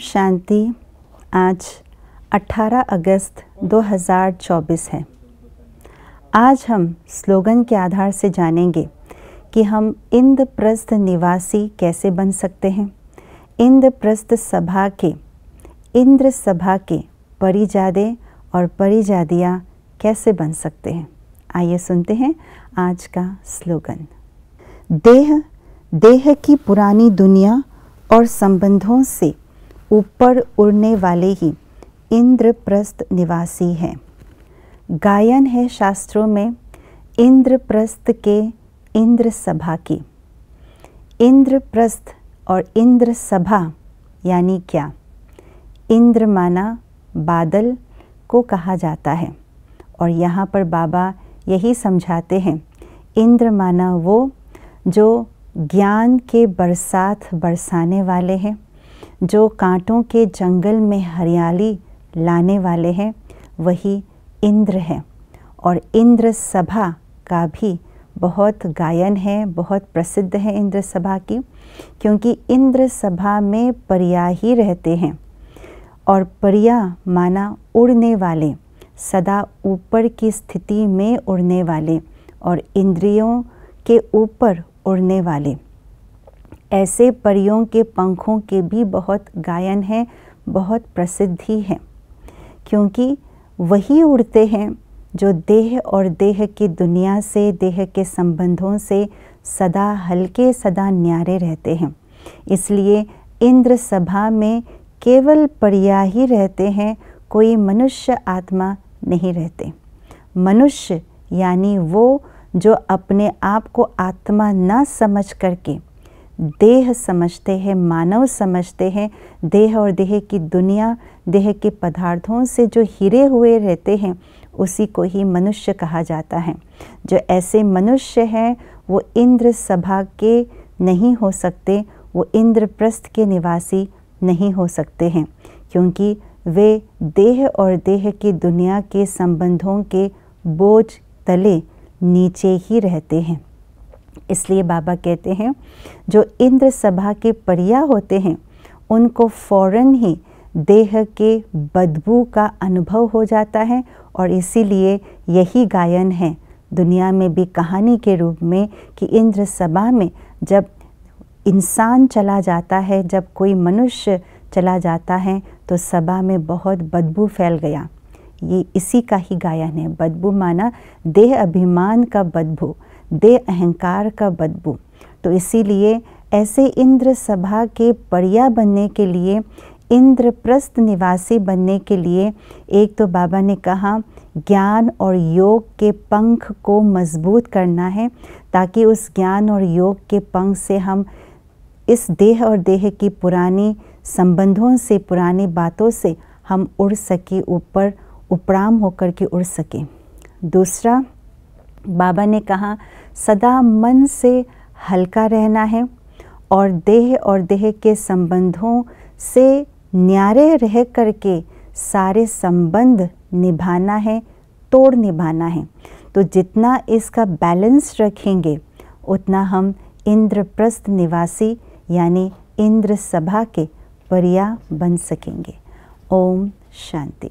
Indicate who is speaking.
Speaker 1: शांति। आज 18 अगस्त 2024 है। आज हम स्लोगन के आधार से जानेंगे कि हम इंद्रप्रस्थ निवासी कैसे बन सकते हैं। इंद्रप्रस्थ सभा के परिजादे और परिजादियाँ कैसे बन सकते हैं। आइए सुनते हैं आज का स्लोगन। देह की पुरानी दुनिया और संबंधों से ऊपर उड़ने वाले ही इंद्रप्रस्थ निवासी हैं। गायन है शास्त्रों में इंद्रप्रस्थ के इंद्र सभा की। इंद्रप्रस्थ और इंद्र सभा यानी क्या? इंद्र माना बादल को कहा जाता है और यहाँ पर बाबा यही समझाते हैं, इंद्र माना वो जो ज्ञान के बरसात बरसाने वाले हैं, जो कांटों के जंगल में हरियाली लाने वाले हैं, वही इंद्र है। और इंद्र सभा का भी बहुत गायन है, बहुत प्रसिद्ध है इंद्र सभा की, क्योंकि इंद्र सभा में परिया ही रहते हैं। और परिया माना उड़ने वाले, सदा ऊपर की स्थिति में उड़ने वाले और इंद्रियों के ऊपर उड़ने वाले। ऐसे परियों के पंखों के भी बहुत गायन है, बहुत प्रसिद्धि है, क्योंकि वही उड़ते हैं जो देह और देह की दुनिया से, देह के संबंधों से सदा हल्के, सदा न्यारे रहते हैं। इसलिए इंद्र सभा में केवल परिया ही रहते हैं, कोई मनुष्य आत्मा नहीं रहते। मनुष्य यानी वो जो अपने आप को आत्मा न समझ करके देह समझते हैं, मानव समझते हैं, देह और देह की दुनिया, देह के पदार्थों से जो हिरे हुए रहते हैं, उसी को ही मनुष्य कहा जाता है। जो ऐसे मनुष्य हैं वो इंद्र सभा के नहीं हो सकते, वो इंद्रप्रस्थ के निवासी नहीं हो सकते हैं, क्योंकि वे देह और देह की दुनिया के संबंधों के बोझ तले नीचे ही रहते हैं। इसलिए बाबा कहते हैं जो इंद्र सभा के परिया होते हैं उनको फौरन ही देह के बदबू का अनुभव हो जाता है। और इसीलिए यही गायन है दुनिया में भी कहानी के रूप में कि इंद्र सभा में जब इंसान चला जाता है, जब कोई मनुष्य चला जाता है तो सभा में बहुत बदबू फैल गया। ये इसी का ही गायन है। बदबू माना देह अभिमान का बदबू, देह अहंकार का बदबू। तो इसीलिए ऐसे इंद्र सभा के परिया बनने के लिए, इंद्रप्रस्थ निवासी बनने के लिए, एक तो बाबा ने कहा ज्ञान और योग के पंख को मजबूत करना है, ताकि उस ज्ञान और योग के पंख से हम इस देह और देह की पुरानी संबंधों से, पुरानी बातों से हम उड़ सके, ऊपर उपराम होकर के उड़ सके। दूसरा बाबा ने कहा सदा मन से हल्का रहना है और देह के संबंधों से न्यारे रह करके सारे संबंध निभाना है, तोड़ निभाना है। तो जितना इसका बैलेंस रखेंगे उतना हम इंद्रप्रस्थ निवासी यानी इंद्र सभा के परिया बन सकेंगे। ओम शांति।